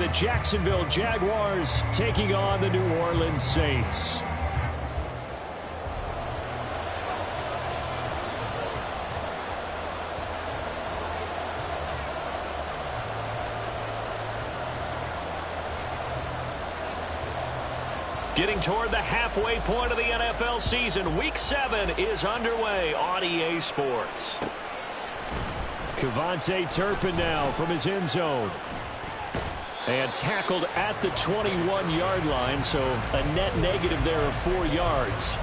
the Jacksonville Jaguars taking on the New Orleans Saints. Getting toward the halfway point of the NFL season, Week 7 is underway on EA Sports. Kevontae Turpin now from his end zone. And tackled at the 21-yard line, so a net negative there of 4 yards.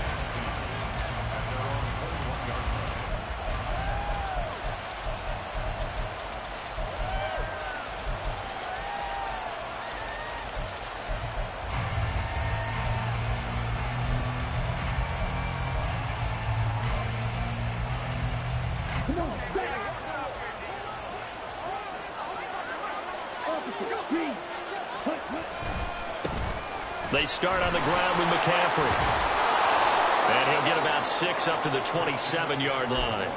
They start on the ground with McCaffrey. And he'll get about 6 up to the 27-yard line.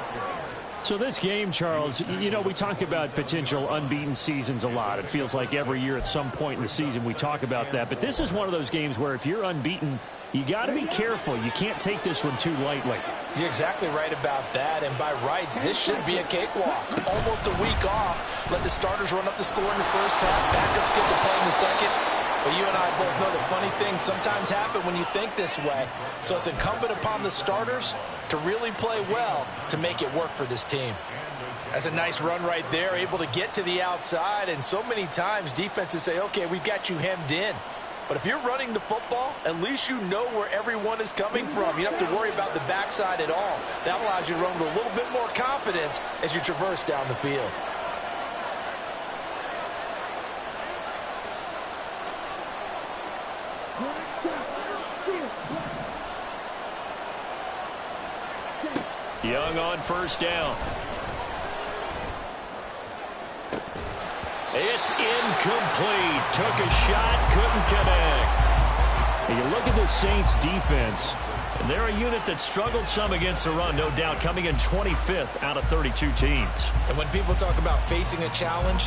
So this game, Charles, you know, we talk about potential unbeaten seasons a lot. It feels like every year at some point in the season we talk about that. But this is one of those games where if you're unbeaten, you got to be careful. You can't take this one too lightly. You're exactly right about that. And by rights, this should be a cakewalk. Almost a week off. Let the starters run up the score in the first half. Backups get to play in the second. But you and I both know that funny things sometimes happen when you think this way. So it's incumbent upon the starters to really play well to make it work for this team. That's a nice run right there, able to get to the outside. And so many times defenses say, okay, we've got you hemmed in. But if you're running the football, at least you know where everyone is coming from. You don't have to worry about the backside at all. That allows you to run with a little bit more confidence as you traverse down the field. Young on first down. It's incomplete. Took a shot, couldn't connect. And you look at the Saints defense. They're a unit that struggled some against the run, no doubt, coming in 25th out of 32 teams. And when people talk about facing a challenge,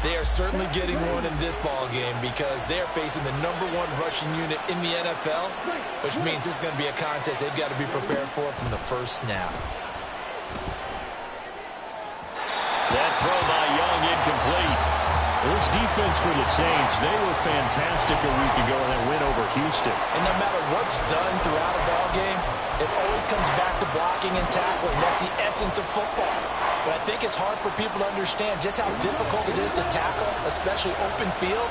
they are certainly getting one in this ball game because they're facing the #1 rushing unit in the NFL, which means this is going to be a contest they've got to be prepared for from the first snap. That throw by Young incomplete. This defense for the Saints, they were fantastic a week ago in that win over Houston. And no matter what's done throughout a ball game, it always comes back to blocking and tackling. That's the essence of football. But I think it's hard for people to understand just how difficult it is to tackle, especially open field.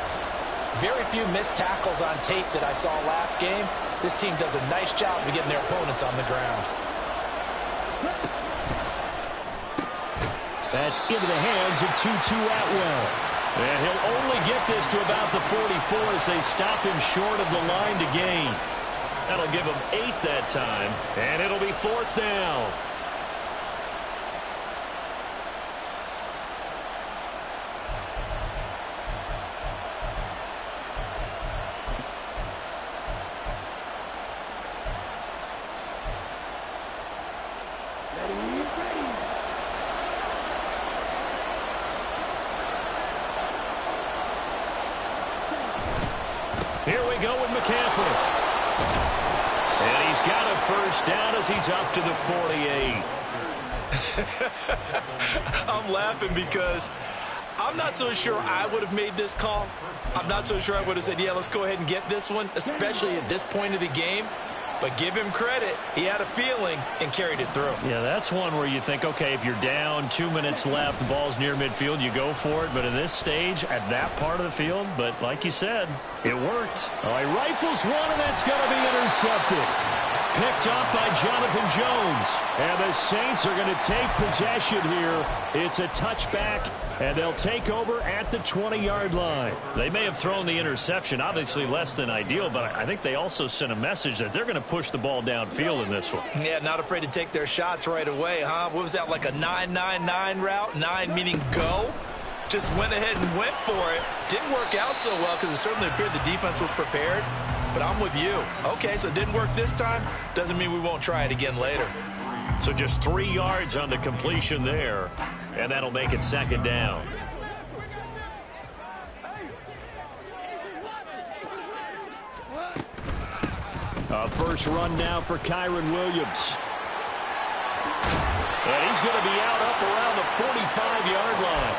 Very few missed tackles on tape that I saw last game. This team does a nice job of getting their opponents on the ground. That's into the hands of Tutu Atwell. And he'll only get this to about the 44 as they stop him short of the line to gain. That'll give him 8 that time, and it'll be 4th down. Here we go with McCaffrey. And he's got a first down as he's up to the 48. I'm laughing because I'm not so sure I would have made this call. I'm not so sure I would have said, yeah, let's go ahead and get this one, especially at this point of the game. But give him credit. He had a feeling and carried it through. Yeah, that's one where you think, okay, if you're down, 2 minutes left, the ball's near midfield, you go for it. But in this stage, at that part of the field, but like you said, it worked. All right, rifles one, and that's going to be intercepted. Picked up by Jonathan Jones. And the Saints are going to take possession here. It's a touchback, and they'll take over at the 20-yard line. They may have thrown the interception, obviously less than ideal, but I think they also sent a message that they're going to push the ball downfield in this one. Yeah, not afraid to take their shots right away, huh? What was that, like a 9-9-9 route? 9 meaning go? Just went ahead and went for it. Didn't work out so well because it certainly appeared the defense was prepared. But I'm with you. Okay, so it didn't work this time. Doesn't mean we won't try it again later. So just 3 yards on the completion there, and that'll make it 2nd down. First run now for Kyron Williams. And he's going to be out up around the 45-yard line.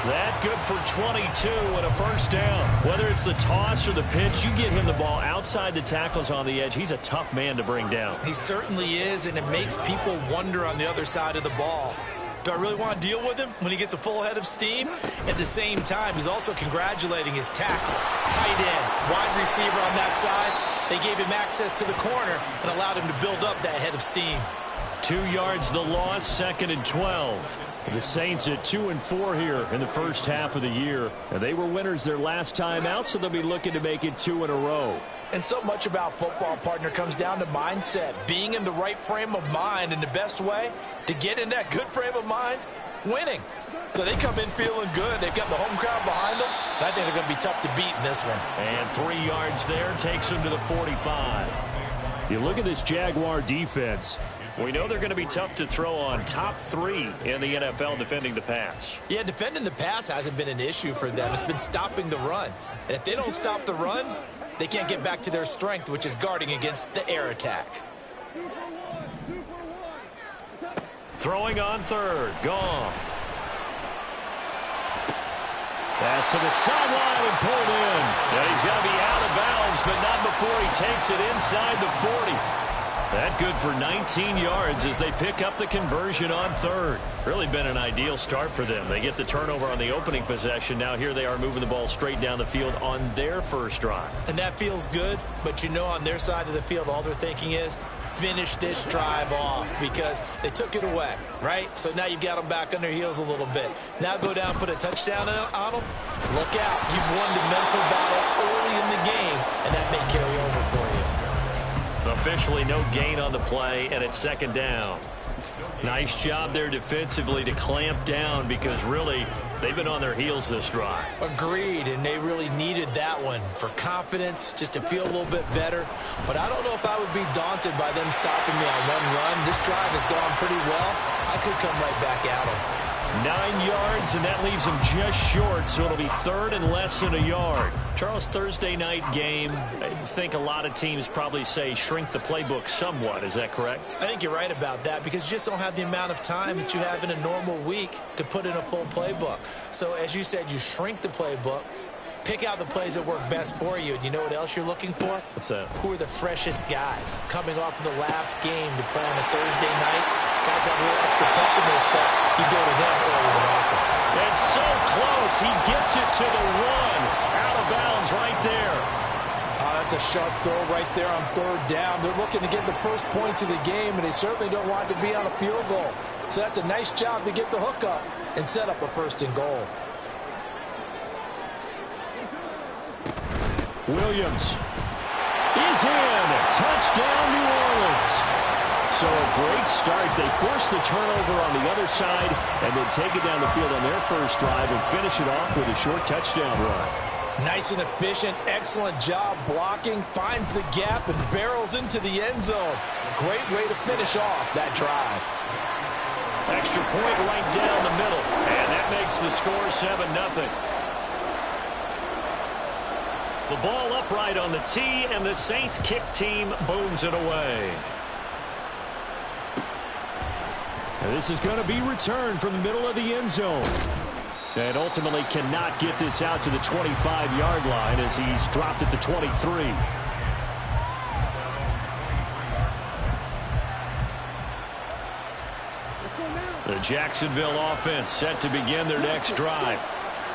That good for 22 and a first down. Whether it's the toss or the pitch, you get him the ball outside the tackles on the edge. He's a tough man to bring down. He certainly is, and it makes people wonder on the other side of the ball. Do I really want to deal with him when he gets a full head of steam? At the same time, he's also congratulating his tackle, tight end, wide receiver on that side. They gave him access to the corner and allowed him to build up that head of steam. 2 yards the loss, 2nd and 12. The Saints at 2-4 here in the first half of the year. And they were winners their last time out, so they'll be looking to make it 2 in a row. And so much about football, partner, comes down to mindset. Being in the right frame of mind, and the best way to get in that good frame of mind, winning. So they come in feeling good. They've got the home crowd behind them. And I think they're going to be tough to beat in this one. And 3 yards there takes them to the 45. You look at this Jaguar defense. We know they're going to be tough to throw on. Top 3 in the NFL defending the pass. Yeah, defending the pass hasn't been an issue for them. It's been stopping the run. And if they don't stop the run, they can't get back to their strength, which is guarding against the air attack. Throwing on third. Goff. Pass to the sideline and pulled in. And he's going to be out of bounds, but not before he takes it inside the 40. That good for 19 yards as they pick up the conversion on third. Really been an ideal start for them. They get the turnover on the opening possession. Now here they are moving the ball straight down the field on their first drive. And that feels good, but you know on their side of the field all they're thinking is finish this drive off because they took it away, right? So now you've got them back on their heels a little bit. Now go down, put a touchdown on them. Look out. You've won the mental battle early in the game, and that may carry over for you. Officially no gain on the play, and it's 2nd down. Nice job there defensively to clamp down because really they've been on their heels this drive. Agreed, and they really needed that one for confidence, just to feel a little bit better. But I don't know if I would be daunted by them stopping me on one run. This drive has gone pretty well. I could come right back at them. 9 yards, and that leaves them just short, so it'll be 3rd and less than a yard. Charles, Thursday night game, I think a lot of teams probably say shrink the playbook somewhat. Is that correct? I think you're right about that because you just don't have the amount of time that you have in a normal week to put in a full playbook. So as you said, you shrink the playbook, pick out the plays that work best for you. And you know what else you're looking for? What's that? Who are the freshest guys coming off of the last game to play on a Thursday night? Guys have a little extra pep in their step. You go to them early and often. It's so close. He gets it to the 1. Out of bounds right there. That's a sharp throw right there on 3rd down. They're looking to get the first points of the game, and they certainly don't want it to be on a field goal. So that's a nice job to get the hook up and set up a 1st and goal. Williams is in. Touchdown, New Orleans. So a great start. They force the turnover on the other side and then take it down the field on their first drive and finish it off with a short touchdown run. Nice and efficient. Excellent job blocking. Finds the gap and barrels into the end zone. Great way to finish off that drive. Extra point right down the middle. And that makes the score 7-0. The ball upright on the tee, and the Saints kick team booms it away. And this is going to be returned from the middle of the end zone. And ultimately cannot get this out to the 25-yard line as he's dropped at the 23. The Jacksonville offense set to begin their next drive.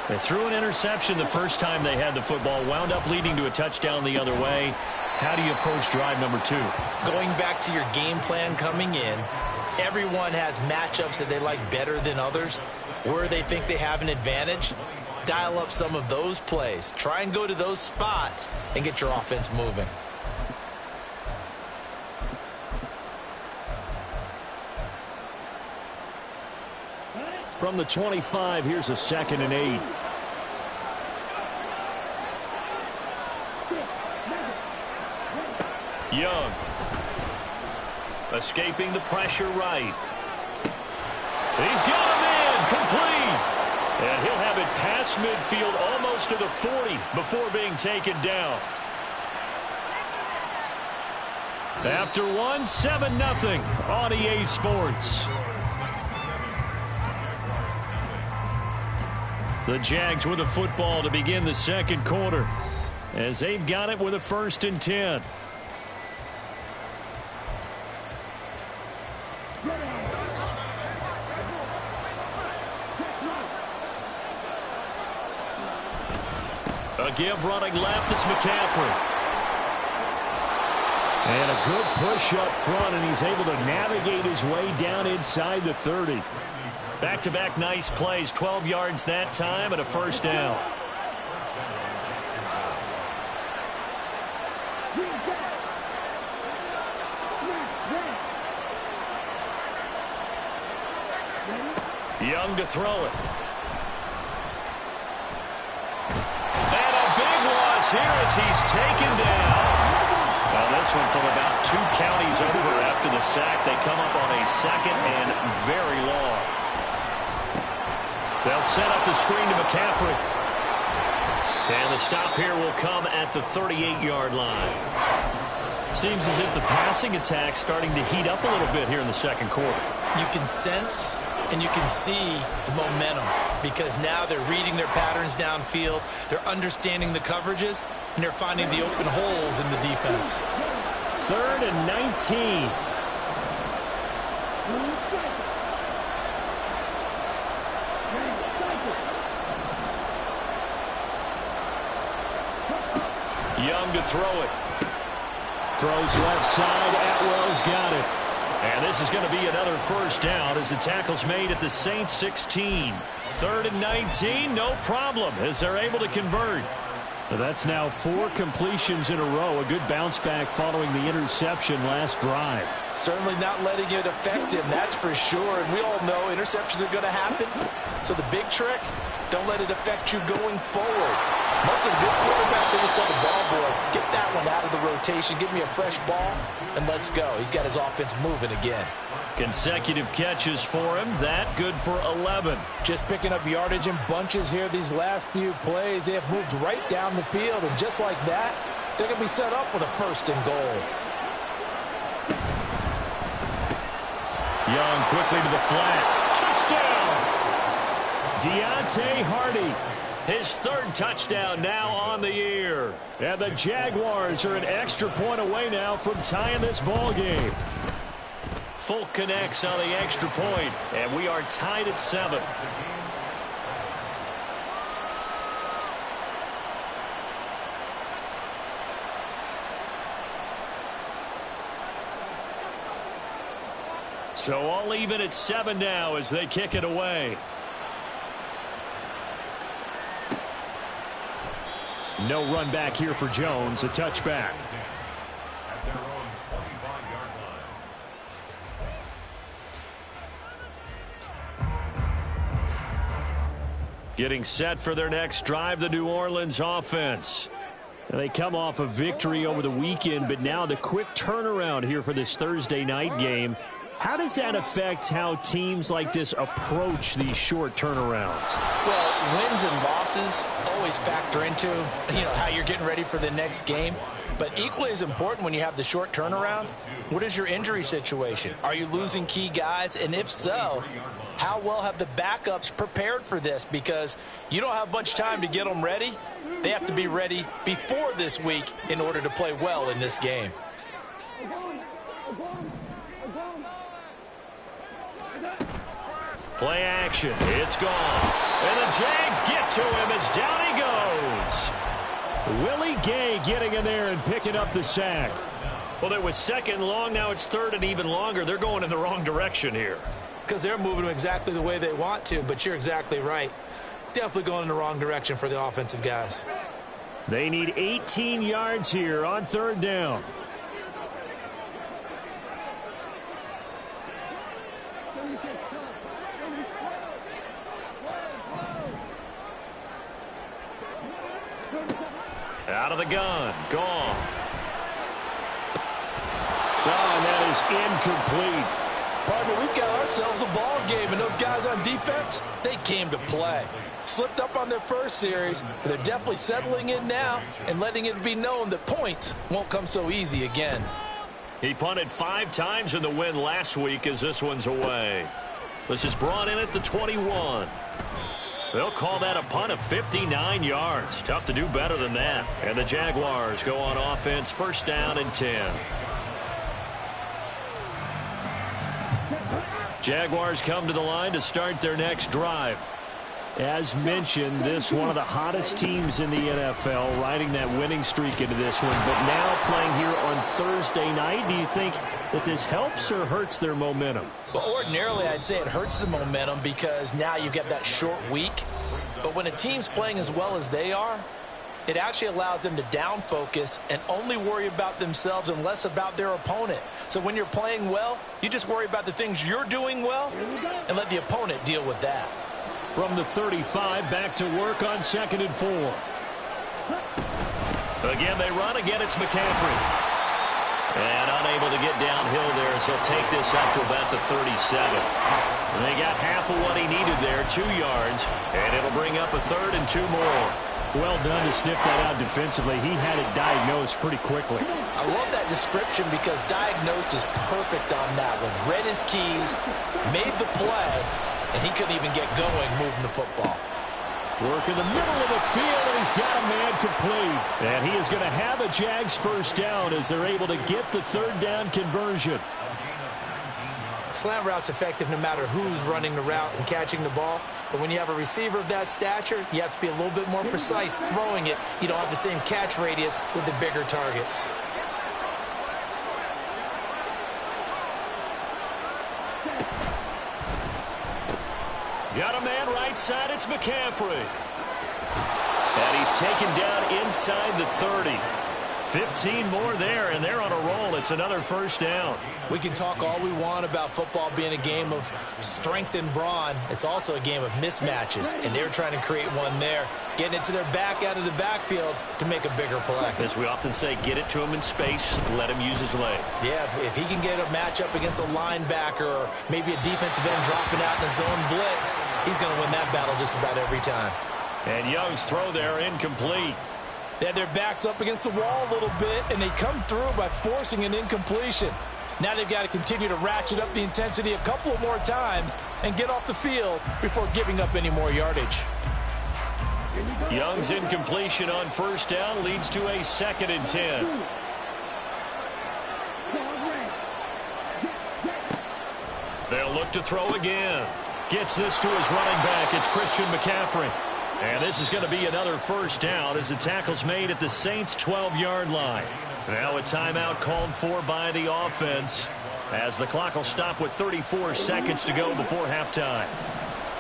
They threw an interception the first time they had the football, wound up leading to a touchdown the other way. How do you approach drive number 2? Going back to your game plan coming in, everyone has matchups that they like better than others. Where they think they have an advantage, dial up some of those plays. Try and go to those spots and get your offense moving. From the 25, here's a 2nd and 8. Young. Escaping the pressure right. He's got him in. Complete. And he'll have it past midfield almost to the 40 before being taken down. After one, 7-0 on EA Sports. The Jags with the football to begin the second quarter, as they've got it with a 1st and 10. A give running left, it's McCaffrey. And a good push up front, and he's able to navigate his way down inside the 30. Back-to-back nice plays, 12 yards that time and a 1st down. Young to throw it. And a big loss here as he's taken down. Well, this one from about 2 counties over after the sack. They come up on a 2nd and very long. They'll set up the screen to McCaffrey. And the stop here will come at the 38-yard line. Seems as if the passing attack's starting to heat up a little bit here in the second quarter. You can sense and you can see the momentum because now they're reading their patterns downfield, they're understanding the coverages, and they're finding the open holes in the defense. 3rd and 19. Young to throw it. Throws left side. Atwell's got it. And this is going to be another 1st down as the tackle's made at the Saints 16. 3rd and 19, no problem as they're able to convert. That's now 4 completions in a row. A good bounce back following the interception last drive. Certainly not letting it affect him, that's for sure. And we all know interceptions are going to happen. So the big trick, don't let it affect you going forward. Most of the good quarterbacks, they just tell the ball boy, get that one out of the rotation, give me a fresh ball, and let's go. He's got his offense moving again. Consecutive catches for him. That good for 11. Just picking up yardage in bunches here these last few plays. They have moved right down the field, and just like that, they're going to be set up with a 1st and goal. Young quickly to the flat. Touchdown! Deontay Hardy. His 3rd touchdown now on the year. And the Jaguars are an extra point away now from tying this ball game. Folk connects on the extra point, and we are tied at 7. So all even at 7 now as they kick it away. No run back here for Jones. A touchback. Getting set for their next drive, the New Orleans offense. They come off a victory over the weekend, but now the quick turnaround here for this Thursday night game. How does that affect how teams like this approach these short turnarounds? Well, wins and losses always factor into, how you're getting ready for the next game. But equally as important when you have the short turnaround, what is your injury situation? Are you losing key guys? And if so, how well have the backups prepared for this? Because you don't have much time to get them ready. They have to be ready before this week in order to play well in this game. Play action. It's gone. And the Jags get to him as down he goes. Willie Gay getting in there and picking up the sack. Well, it was 2nd and long. Now it's 3rd and even longer. They're going in the wrong direction here. Because they're moving them exactly the way they want to, but you're exactly right. Definitely going in the wrong direction for the offensive guys. They need 18 yards here on 3rd down. Out of the gun. Goff. Oh, and that is incomplete. Partner, we've got ourselves a ball game, and those guys on defense, they came to play. Slipped up on their first series, but they're definitely settling in now and letting it be known that points won't come so easy again. He punted 5 times in the win last week as this one's away. This is brought in at the 21. They'll call that a punt of 59 yards. Tough to do better than that. And the Jaguars go on offense, first down and 10. Jaguars come to the line to start their next drive. As mentioned, this one of the hottest teams in the NFL, riding that winning streak into this one. But now playing here on Thursday night, do you think that this helps or hurts their momentum? Well, ordinarily, I'd say it hurts the momentum because now you get that short week. But when a team's playing as well as they are, it actually allows them to down focus and only worry about themselves and less about their opponent. So when you're playing well, you just worry about the things you're doing well and let the opponent deal with that. From the 35, back to work on 2nd and 4. Again, they run. Again, it's McCaffrey. And unable to get downhill there, so he'll take this up to about the 37. And they got half of what he needed there, 2 yards. And it'll bring up a 3rd and 2 more. Well done to sniff that out defensively. He had it diagnosed pretty quickly. I love that description because diagnosed is perfect on that one. Read his keys, made the play, and he couldn't even get going moving the football. Work in the middle of the field, and he's got a man complete. And he is going to have a Jags first down as they're able to get the 3rd down conversion. Slant route's effective no matter who's running the route and catching the ball. But when you have a receiver of that stature, you have to be a little bit more precise throwing it. You don't have the same catch radius with the bigger targets. Got a man right side. It's McCaffrey. And he's taken down inside the 30. 15 more there, and they're on a roll. It's another first down. We can talk all we want about football being a game of strength and brawn. It's also a game of mismatches, and they're trying to create one there, getting it to their back out of the backfield to make a bigger play. As we often say, get it to him in space, let him use his leg. Yeah, if he can get a matchup against a linebacker or maybe a defensive end dropping out in a zone blitz, he's going to win that battle just about every time. And Young's throw there incomplete. They had their backs up against the wall a little bit, and they come through by forcing an incompletion. Now they've got to continue to ratchet up the intensity a couple of more times and get off the field before giving up any more yardage. Young's incompletion on first down leads to a 2nd and 10. They'll look to throw again. Gets this to his running back. It's Christian McCaffrey. And this is going to be another first down as the tackle's made at the Saints' 12-yard line. Now a timeout called for by the offense as the clock will stop with 34 seconds to go before halftime.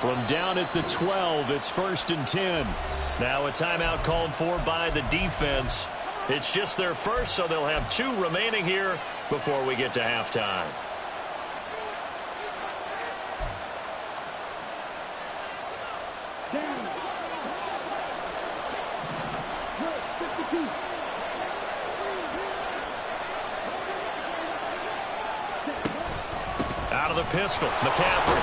From down at the 12, it's 1st and 10. Now a timeout called for by the defense. It's just their first, so they'll have 2 remaining here before we get to halftime. Out of the pistol, McCaffrey.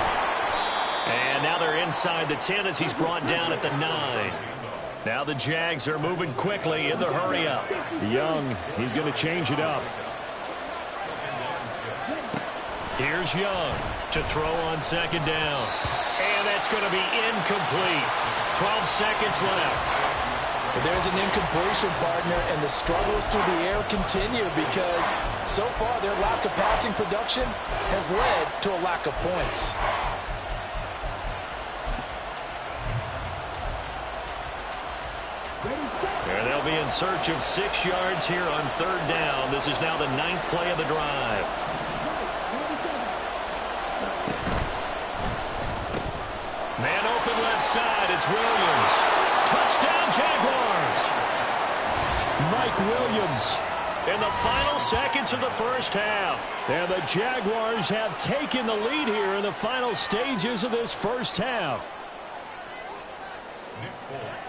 And now they're inside the 10 as he's brought down at the 9. Now the Jags are moving quickly in the hurry-up. Young, he's going to change it up. Here's Young to throw on 2nd down. And that's going to be incomplete. 12 seconds left. But there's an incompletion, partner, and the struggles through the air continue because so far their lack of passing production has led to a lack of points. And they'll be in search of 6 yards here on 3rd down. This is now the 9th play of the drive. Man open left side. It's Williams. Touchdown, Jaguars. Mike Williams In the final seconds of the first half. And the Jaguars have taken the lead here in the final stages of this first half.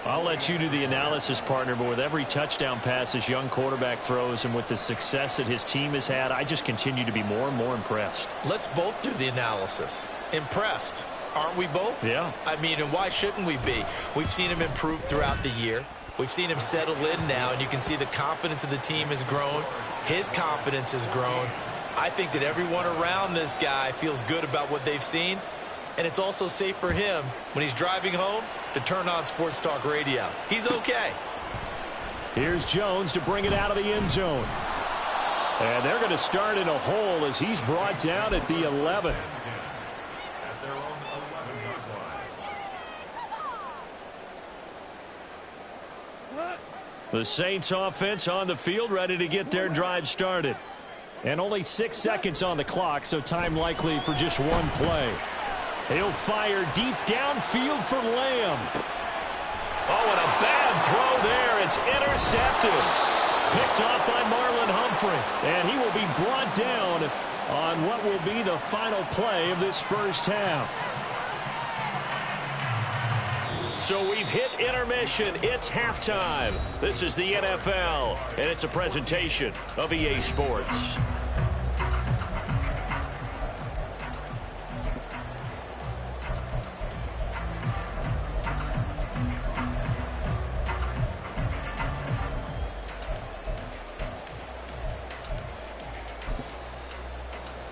I'll let you do the analysis, partner, but with every touchdown pass this young quarterback throws and with the success that his team has had, I just continue to be more and more impressed. Let's both do the analysis. Impressed. Aren't we both? Yeah. I mean, and why shouldn't we be? We've seen him improve throughout the year. We've seen him settle in now, and you can see the confidence of the team has grown. His confidence has grown. I think that everyone around this guy feels good about what they've seen, and it's also safe for him when he's driving home to turn on Sports Talk Radio. He's okay. Here's Jones to bring it out of the end zone. And they're going to start in a hole as he's brought down at the 11. The Saints offense on the field, ready to get their drive started. And only 6 seconds on the clock, so time likely for just one play. He'll fire deep downfield for Lamb. Oh, and a bad throw there. It's intercepted. Picked off by Marlon Humphrey. And he will be brought down on what will be the final play of this first half. So we've hit intermission. It's halftime. This is the NFL, and it's a presentation of EA Sports.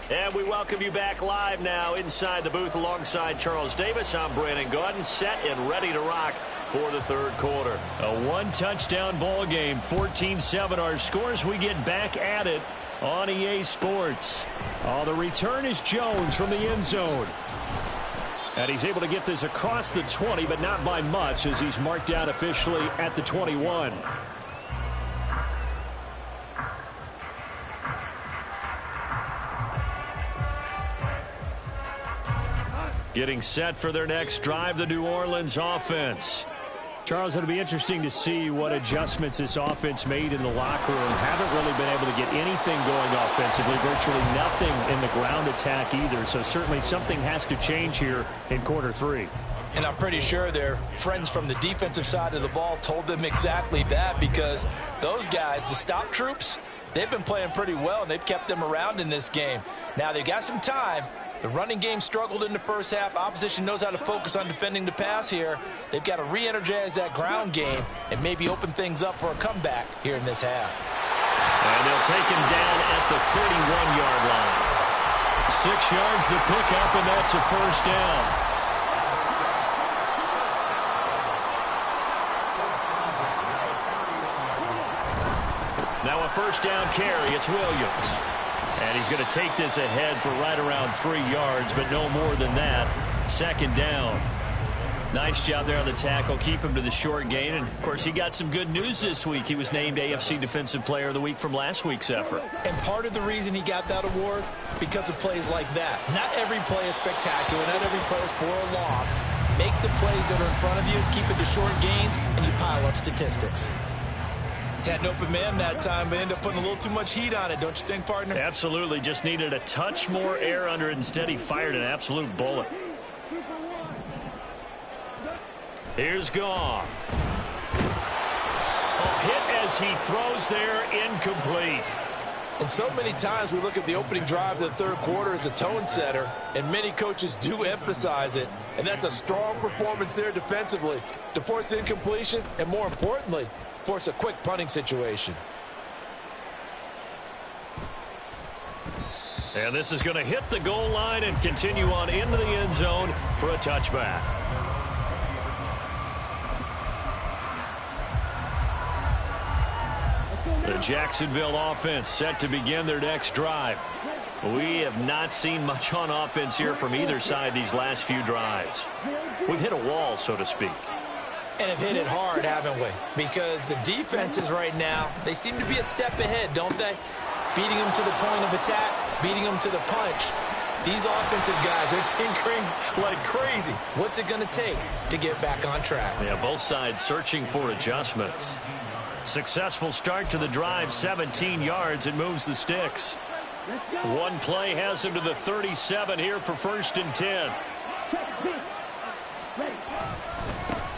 And we welcome you back live now inside the booth alongside Charles Davis. I'm Brandon Gaudin, set and ready to rock for the third quarter. A one-touchdown ball game, 14-7 our scores. We get back at it on EA Sports. Oh, the return is Jones from the end zone. And he's able to get this across the 20, but not by much as he's marked out officially at the 21. Getting set for their next drive, the New Orleans offense. Charles, it'll be interesting to see what adjustments this offense made in the locker room. Haven't really been able to get anything going offensively, virtually nothing in the ground attack either. So certainly something has to change here in quarter three. And I'm pretty sure their friends from the defensive side of the ball told them exactly that, because those guys, the stop troops, they've been playing pretty well, and they've kept them around in this game. Now they've got some time. The running game struggled in the first half. Opposition knows how to focus on defending the pass here. They've got to re-energize that ground game and maybe open things up for a comeback here in this half. And they'll take him down at the 31-yard line. 6 yards the pickup, and that's a first down. Now a first down carry. It's Williams. And he's going to take this ahead for right around 3 yards, but no more than that. Second down. Nice job there on the tackle. Keep him to the short gain. And, of course, he got some good news this week. He was named AFC Defensive Player of the Week from last week's effort. And part of the reason he got that award, because of plays like that. Not every play is spectacular. Not every play is for a loss. Make the plays that are in front of you, keep it to short gains, and you pile up statistics. Had an open man that time, but ended up putting a little too much heat on it, don't you think, partner? Absolutely. Just needed a touch more air under it. Instead, he fired an absolute bullet. Here's Goff. Oh, hit as he throws there, incomplete. And so many times we look at the opening drive of the third quarter as a tone setter, and many coaches do emphasize it. And that's a strong performance there defensively to force incompletion and, more importantly, force a quick punting situation. And this is going to hit the goal line and continue on into the end zone for a touchback. The Jacksonville offense set to begin their next drive. We have not seen much on offense here from either side these last few drives. We've hit a wall, so to speak. And have hit it hard, haven't we? Because the defenses right now, they seem to be a step ahead, don't they? Beating them to the point of attack, beating them to the punch. These offensive guys are tinkering like crazy. What's it going to take to get back on track? Yeah, both sides searching for adjustments. Successful start to the drive, 17 yards. It moves the sticks. One play has him to the 37 here for 1st and 10.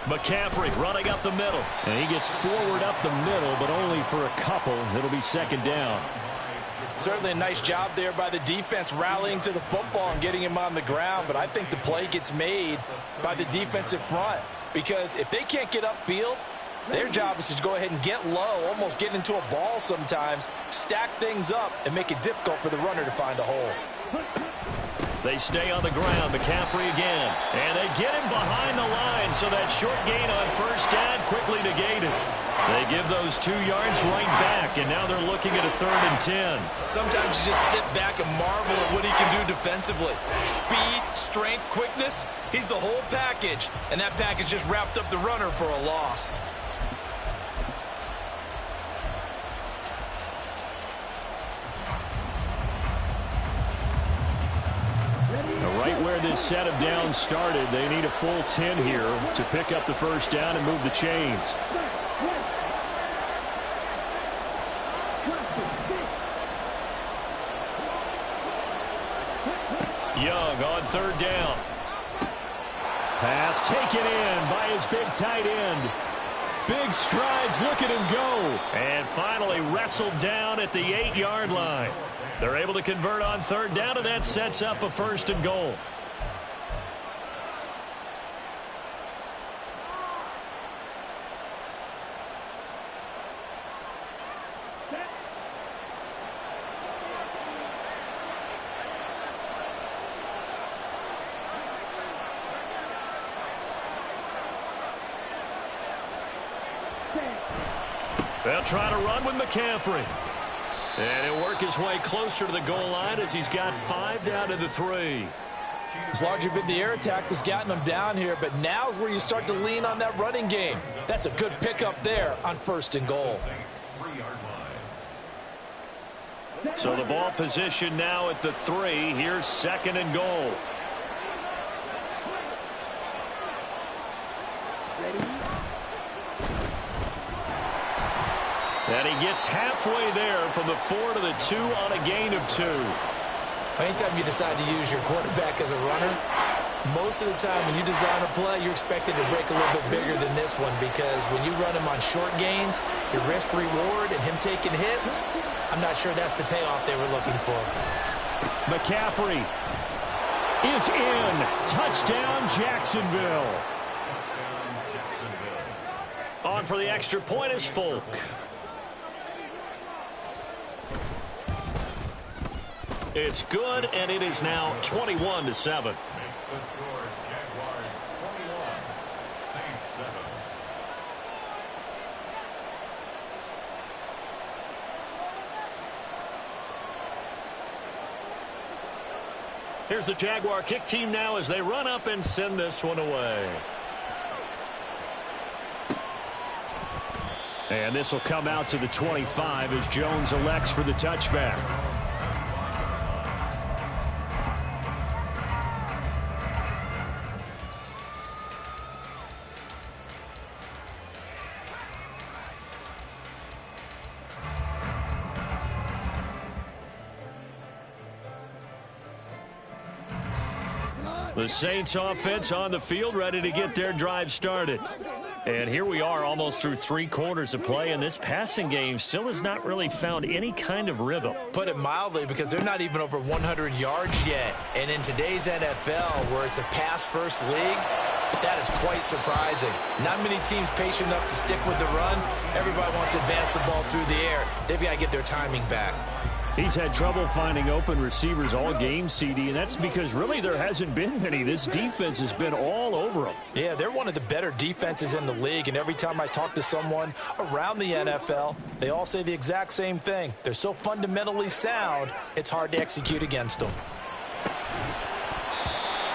McCaffrey running up the middle. And he gets forward up the middle, but only for a couple. It'll be second down. Certainly a nice job there by the defense rallying to the football and getting him on the ground, but I think the play gets made by the defensive front, because if they can't get upfield, Their job is to go ahead and get low, almost get into a ball sometimes, stack things up, and make it difficult for the runner to find a hole. They stay on the ground. McCaffrey again. And they get him behind the line, so that short gain on first down quickly negated. They give those 2 yards right back, and now they're looking at a 3rd and 10. Sometimes you just sit back and marvel at what he can do defensively. Speed, strength, quickness, he's the whole package, and that package just wrapped up the runner for a loss. Right where this set of downs started, they need a full 10 here to pick up the first down and move the chains. Young on 3rd down. Pass taken in by his big tight end. Big strides, look at him go. And finally wrestled down at the 8-yard line. They're able to convert on 3rd down, and that sets up a 1st and goal. They'll try to run with McCaffrey. And he'll work his way closer to the goal line as he's got 5 down to the 3. It's largely been the air attack that's gotten him down here, but now's where you start to lean on that running game. That's a good pickup there on 1st and goal. So the ball position now at the 3. Here's 2nd and goal. And he gets halfway there from the 4 to the 2 on a gain of 2. Anytime you decide to use your quarterback as a runner, most of the time when you design a play, you're expected to break a little bit bigger than this one, because when you run him on short gains, your risk-reward and him taking hits, I'm not sure that's the payoff they were looking for. McCaffrey is in. Touchdown, Jacksonville. On for the extra point is Folk. It's good, and it is now 21-7. Makes the score Jaguars 21, Saints 7. Here's the Jaguar kick team now as they run up and send this one away. And this will come out to the 25 as Jones elects for the touchback. The Saints offense on the field, ready to get their drive started. And here we are almost through 3 quarters of play, and this passing game still has not really found any kind of rhythm. Put it mildly, because they're not even over 100 yards yet. And in today's NFL, where it's a pass-first league, that is quite surprising. Not many teams patient enough to stick with the run. Everybody wants to advance the ball through the air. They've got to get their timing back. He's had trouble finding open receivers all game, CD, and that's because really there hasn't been many. This defense has been all over them. Yeah, they're one of the better defenses in the league, and every time I talk to someone around the NFL, they all say the exact same thing. They're so fundamentally sound, it's hard to execute against them.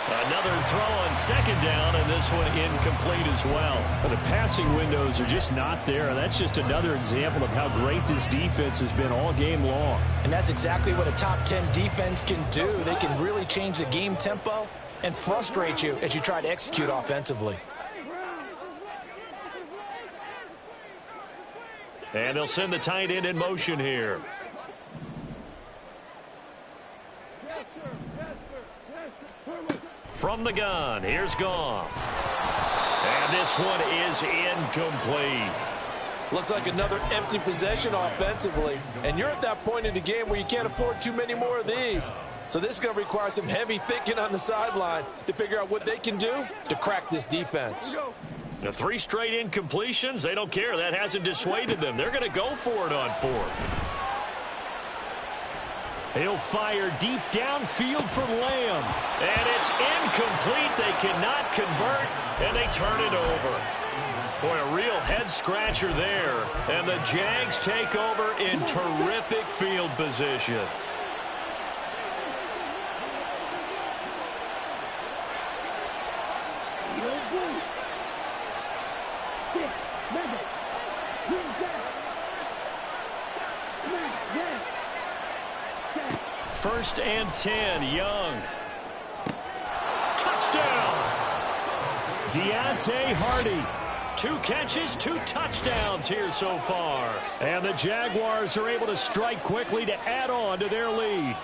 Another throw on 2nd down, and this one incomplete as well. But the passing windows are just not there, and that's just another example of how great this defense has been all game long. And that's exactly what a top 10 defense can do. They can really change the game tempo and frustrate you as you try to execute offensively. And they'll send the tight end in motion here. From the gun, here's Goff. And this one is incomplete. Looks like another empty possession offensively. And you're at that point in the game where you can't afford too many more of these. So this is going to require some heavy thinking on the sideline to figure out what they can do to crack this defense. The 3 straight incompletions, they don't care. That hasn't dissuaded them. They're going to go for it on 4th. He'll fire deep downfield for Lamb. And it's incomplete. They cannot convert, and they turn it over. Boy, a real head-scratcher there. And the Jags take over in terrific field position. First and 10, Young. Touchdown! Deontay Hardy. 2 catches, 2 touchdowns here so far. And the Jaguars are able to strike quickly to add on to their lead.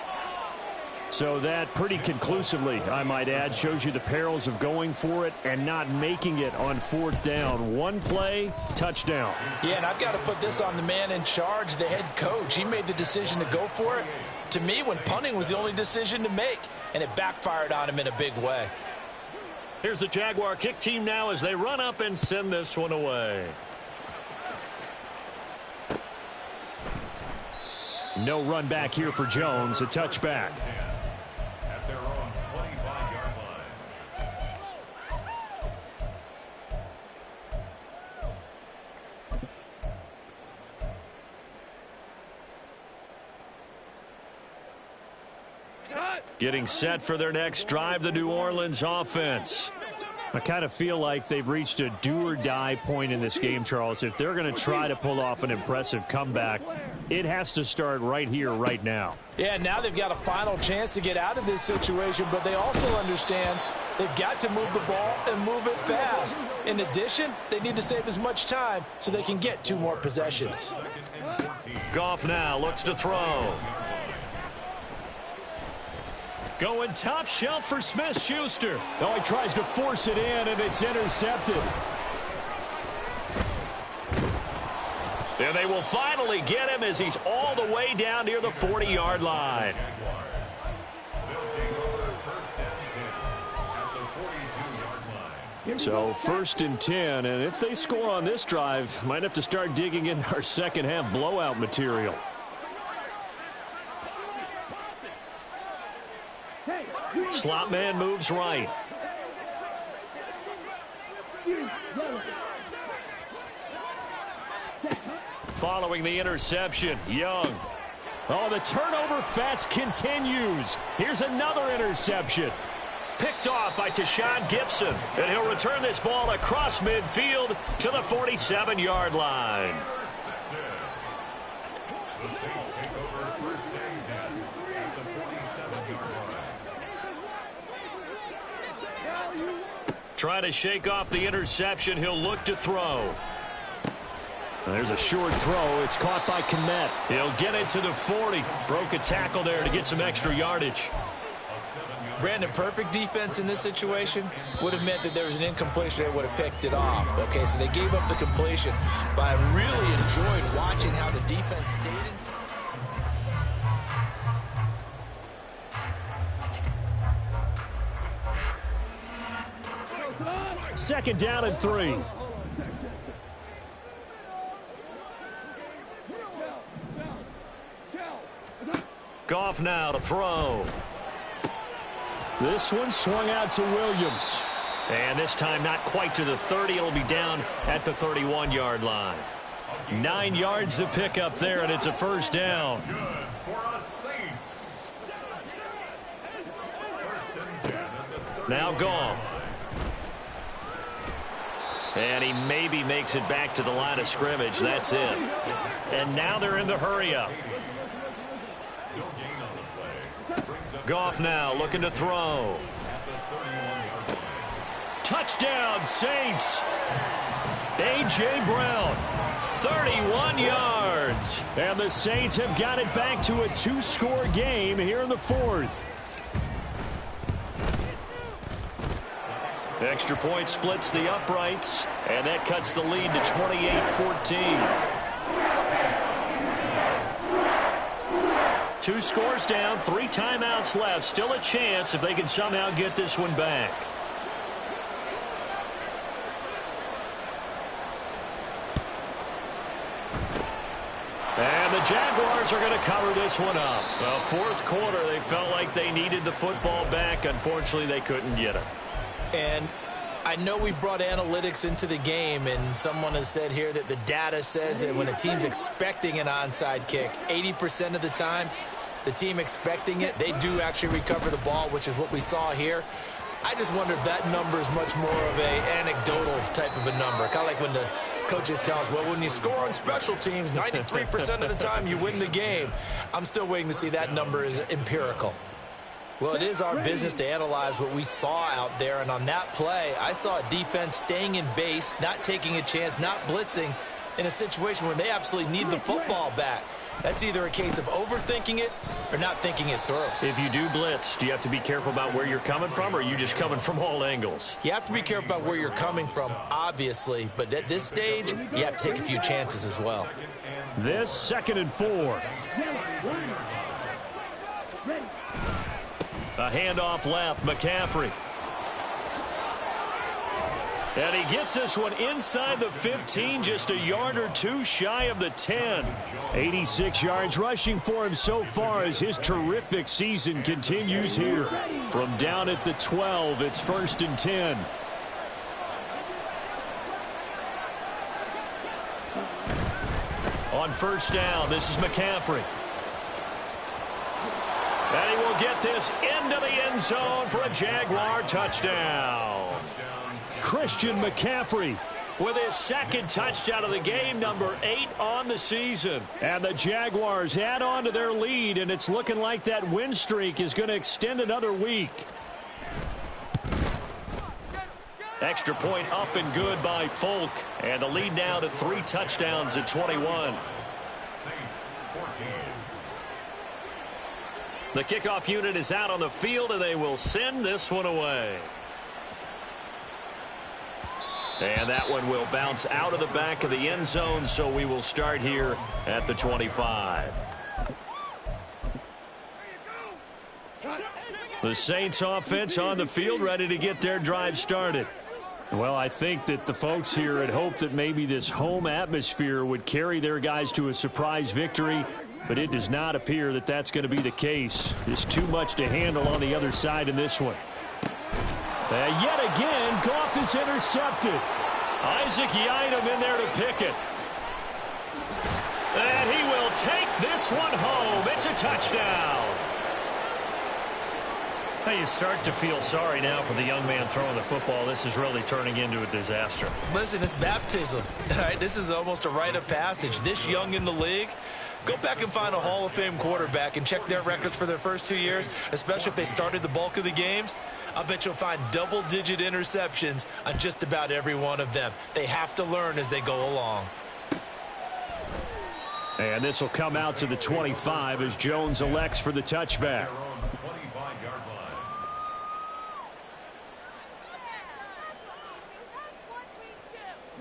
So that pretty conclusively, I might add, shows you the perils of going for it and not making it on 4th down. 1 play, touchdown. Yeah, and I've got to put this on the man in charge, the head coach. He made the decision to go for it. To me, when punting was the only decision to make, and it backfired on him in a big way. Here's the Jaguar kick team now as they run up and send this one away. No run back here for Jones, a touchback. At their own 25-yard line. Getting set for their next drive, the New Orleans offense. I kind of feel like they've reached a do-or-die point in this game, Charles. If they're going to try to pull off an impressive comeback, it has to start right here, right now. Yeah, now they've got a final chance to get out of this situation, but they also understand they've got to move the ball and move it fast. In addition, they need to save as much time so they can get 2 more possessions. Goff now looks to throw. Going top shelf for Smith-Schuster. Oh, he tries to force it in, and it's intercepted. And they will finally get him as he's all the way down near the 40-yard line. So 1st and 10, and if they score on this drive, might have to start digging in our second half blowout material. Slot man moves right. Following the interception, Young. Oh, the turnover fest continues. Here's another interception. Picked off by Tashawn Gibson. And he'll return this ball across midfield to the 47-yard line. The Saints take over 1st and 10 at the 47-yard line. Trying to shake off the interception. He'll look to throw. There's a short throw. It's caught by Kmet. He'll get it to the 40. Broke a tackle there to get some extra yardage. Brandon, perfect defense in this situation would have meant that there was an incompletion. They would have picked it off. Okay, so they gave up the completion. But I really enjoyed watching how the defense stayed in. 2nd down and 3. Goff now to throw. This one swung out to Williams. And this time not quite to the 30. It'll be down at the 31-yard line. 9 yards to pick up there, and it's a 1st down. Good for us Saints. 1st and 10 at the Now Goff. And he maybe makes it back to the line of scrimmage. That's it. And now they're in the hurry-up. Goff now looking to throw. Touchdown, Saints. A.J. Brown, 31 yards. And the Saints have got it back to a 2-score game here in the 4th. Extra point splits the uprights, and that cuts the lead to 28-14. 2 scores down, 3 timeouts left. Still a chance if they can somehow get this one back. And the Jaguars are going to cover this one up. Well, fourth quarter, they felt like they needed the football back. Unfortunately, they couldn't get it. And I know we brought analytics into the game, and someone has said here that the data says that when a team's expecting an onside kick, 80% of the time, the team expecting it, they do actually recover the ball, which is what we saw here. I just wonder if that number is much more of a anecdotal type of a number. Kind of like when the coaches tell us, well, when you score on special teams, 93% of the time you win the game. I'm still waiting to see that number is empirical. Well, it is our business to analyze what we saw out there, and on that play, I saw a defense staying in base, not taking a chance, not blitzing in a situation when they absolutely need the football back. That's either a case of overthinking it or not thinking it through. If you do blitz, do you have to be careful about where you're coming from, or are you just coming from all angles? You have to be careful about where you're coming from, obviously, but at this stage, you have to take a few chances as well. This 2nd and 4. A handoff left, McCaffrey. And he gets this one inside the 15, just a yard or two shy of the 10. 86 yards rushing for him so far as his terrific season continues here. From down at the 12, it's 1st and 10. On 1st down, this is McCaffrey. And he will get this into the end zone for a Jaguar touchdown. Christian McCaffrey with his 2nd touchdown of the game, number 8 on the season. And the Jaguars add on to their lead, and it's looking like that win streak is going to extend another week. Extra point up and good by Folk. And the lead now to 3 touchdowns at 21. Saints 14. The kickoff unit is out on the field, and they will send this one away. And that one will bounce out of the back of the end zone, so we will start here at the 25. The Saints offense on the field, ready to get their drive started. Well, I think that the folks here had hoped that maybe this home atmosphere would carry their guys to a surprise victory, but it does not appear that that's going to be the case. There's too much to handle on the other side in this one. Yet again, Goff is intercepted. Isaac Yiadom in there to pick it. And he will take this one home. It's a touchdown. Hey, you start to feel sorry now for the young man throwing the football. This is really turning into a disaster. Listen, it's baptism. All right, this is almost a rite of passage. This young in the league, go back and find a Hall of Fame quarterback and check their records for their first 2 years, especially if they started the bulk of the games. I bet you'll find double-digit interceptions on just about every one of them. They have to learn as they go along. And this will come out to the 25 as Jones elects for the touchback. They're on the 25-yard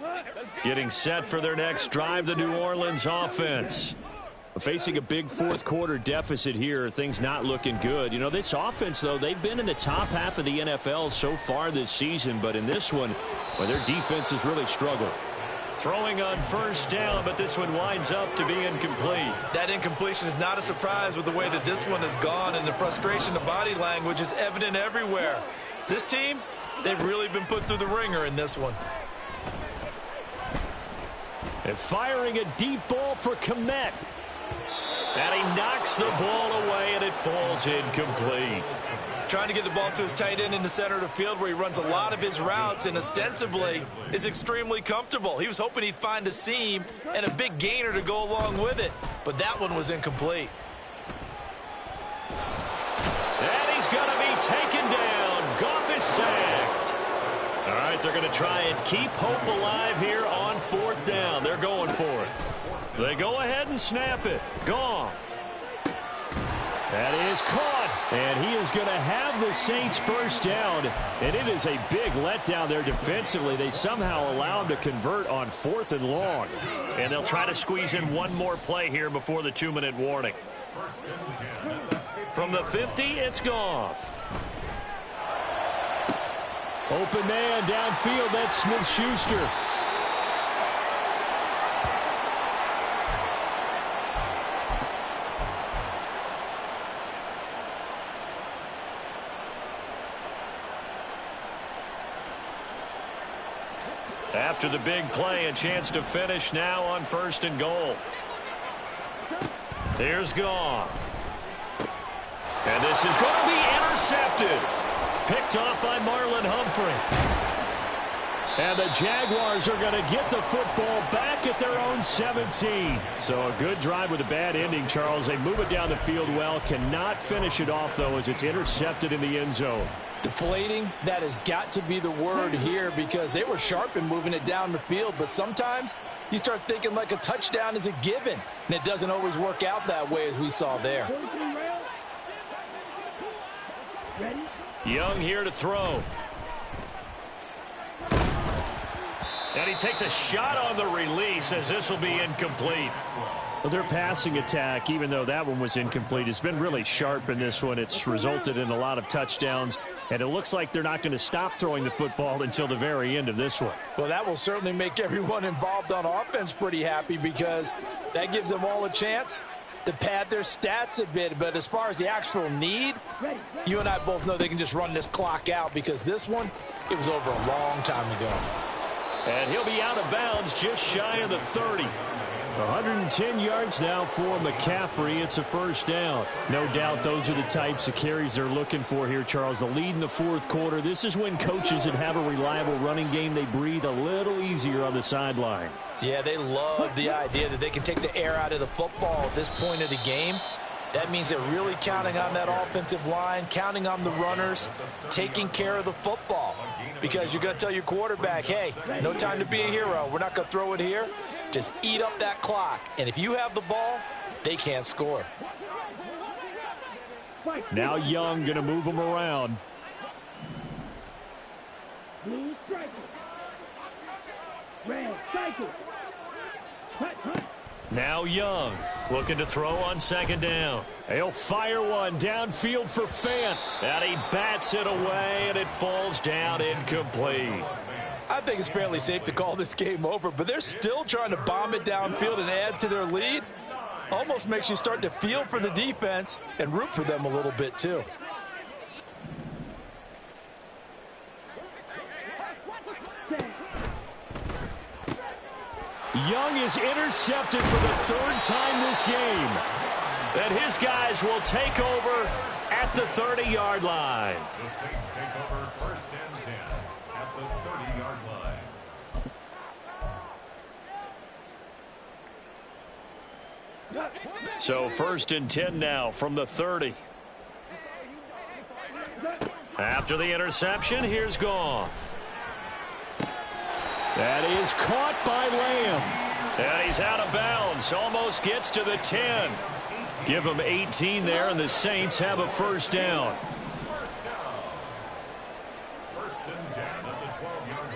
line. Getting set for their next drive, the New Orleans offense. Facing a big fourth quarter deficit here, things not looking good. You know, this offense, though, they've been in the top half of the NFL so far this season, but in this one, well, their defense has really struggled. Throwing on 1st down, but this one winds up to be incomplete. That incompletion is not a surprise with the way that this one has gone, and the frustration of body language is evident everywhere. This team, they've really been put through the ringer in this one. And firing a deep ball for Kmet. And he knocks the ball away, and it falls incomplete. Trying to get the ball to his tight end in the center of the field where he runs a lot of his routes and ostensibly is extremely comfortable. He was hoping he'd find a seam and a big gainer to go along with it, but that one was incomplete. And he's going to be taken down. Goff is sacked. All right, they're going to try and keep hope alive here on 4th down. They're going for it. They go ahead and snap it. Goff. That is caught. And he is going to have the Saints 1st down. And it is a big letdown there defensively. They somehow allow him to convert on 4th and long. And they'll try to squeeze in one more play here before the 2-minute warning. From the 50, it's Goff. Open man downfield. That's Smith-Schuster. After the big play, a chance to finish now on 1st and goal. Here's Goff. And this is going to be intercepted. Picked off by Marlon Humphrey. And the Jaguars are going to get the football back at their own 17. So a good drive with a bad ending, Charles. They move it down the field well. Cannot finish it off, though, as it's intercepted in the end zone. Deflating, that has got to be the word here because they were sharp in moving it down the field. But sometimes you start thinking like a touchdown is a given. And it doesn't always work out that way as we saw there. Young here to throw. And he takes a shot on the release as this will be incomplete. Well, their passing attack, even though that one was incomplete, has been really sharp in this one. It's resulted in a lot of touchdowns, and it looks like they're not going to stop throwing the football until the very end of this one. Well, that will certainly make everyone involved on offense pretty happy because that gives them all a chance to pad their stats a bit. But as far as the actual need, you and I both know they can just run this clock out because this one, it was over a long time ago. And he'll be out of bounds just shy of the 30. 110 yards now for McCaffrey. It's a first down. No doubt those are the types of carries they're looking for here, Charles. The lead in the fourth quarter. This is when coaches that have a reliable running game, they breathe a little easier on the sideline. Yeah, they love the idea that they can take the air out of the football at this point of the game. That means they're really counting on that offensive line, counting on the runners, taking care of the football. Because you're going to tell your quarterback, hey, no time to be a hero. We're not going to throw it here. Just eat up that clock. And if you have the ball, they can't score. Now Young going to move them around. Blue striker. Red cycle. Now Young looking to throw on second down. He'll fire one downfield for Fant. And he bats it away, and it falls down incomplete. I think it's fairly safe to call this game over, but they're still trying to bomb it downfield and add to their lead. Almost makes you start to feel for the defense and root for them a little bit too. Young is intercepted for the third time this game. And his guys will take over at the 30-yard line. The Saints take over 1st and 10 at the 30-yard line. So 1st and 10 now from the 30. After the interception, here's Goff. That is caught by Lamb. And he's out of bounds. Almost gets to the 10. Give him 18 there, and the Saints have a first down. First down. 1st and 10 at the 12-yard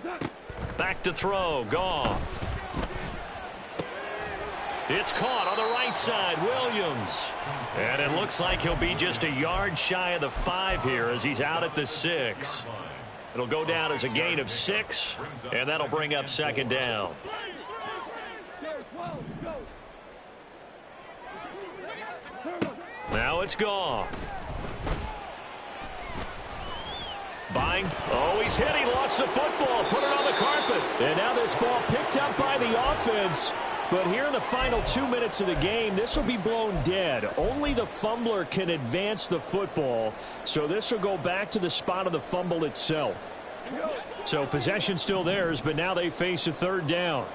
line. Back to throw. Goff. It's caught on the right side. Williams. And it looks like he'll be just a yard shy of the 5 here as he's out at the 6. It'll go down as a gain of 6, and that'll bring up second down. Now it's Goff. Buying. Oh, he's hit. He lost the football. Put it on the carpet. And now this ball picked up by the offense. But here in the final 2 minutes of the game, this will be blown dead. Only the fumbler can advance the football. So this will go back to the spot of the fumble itself. So possession still theirs, but now they face a third down.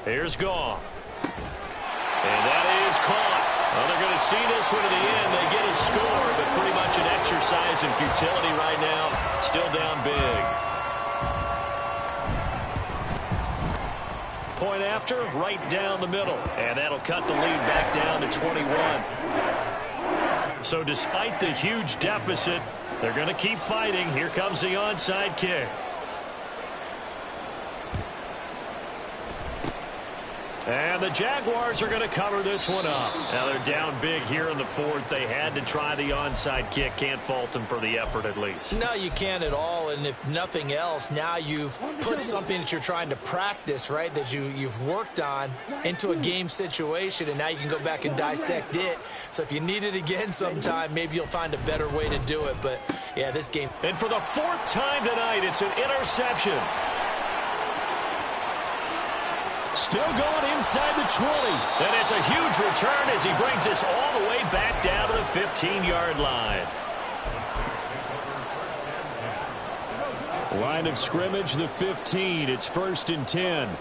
Here's Goff. And that is caught. Well, they're going to see this one to the end. They get a score, but pretty much an exercise in futility right now. Still down big. Point after, right down the middle. And that'll cut the lead back down to 21. So despite the huge deficit, they're going to keep fighting. Here comes the onside kick. And the Jaguars are going to cover this one up. Now they're down big here in the fourth. They had to try the onside kick. Can't fault them for the effort at least. No, you can't at all. And if nothing else, now you've put something that you're trying to practice, right, that you've worked on into a game situation, and now you can go back and dissect it. So if you need it again sometime, maybe you'll find a better way to do it. But, yeah, this game. And for the fourth time tonight, it's an interception. Still going inside the 20. And it's a huge return as he brings this all the way back down to the 15-yard line. Line of scrimmage, the 15. It's 1st and 10.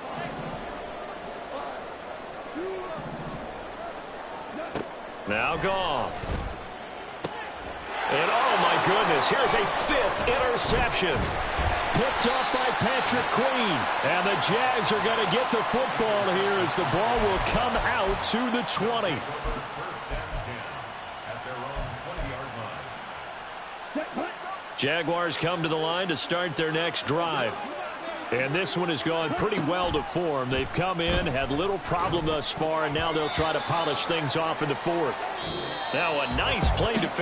Now Goff. And oh my goodness, here's a 5th interception. Picked off by Patrick Queen. And the Jags are going to get the football here as the ball will come out to the 20. 1st and 10 at their own 20-yard line. Jaguars come to the line to start their next drive. And this one has gone pretty well to form. They've come in, had little problem thus far, and now they'll try to polish things off in the fourth. Now a nice play defense.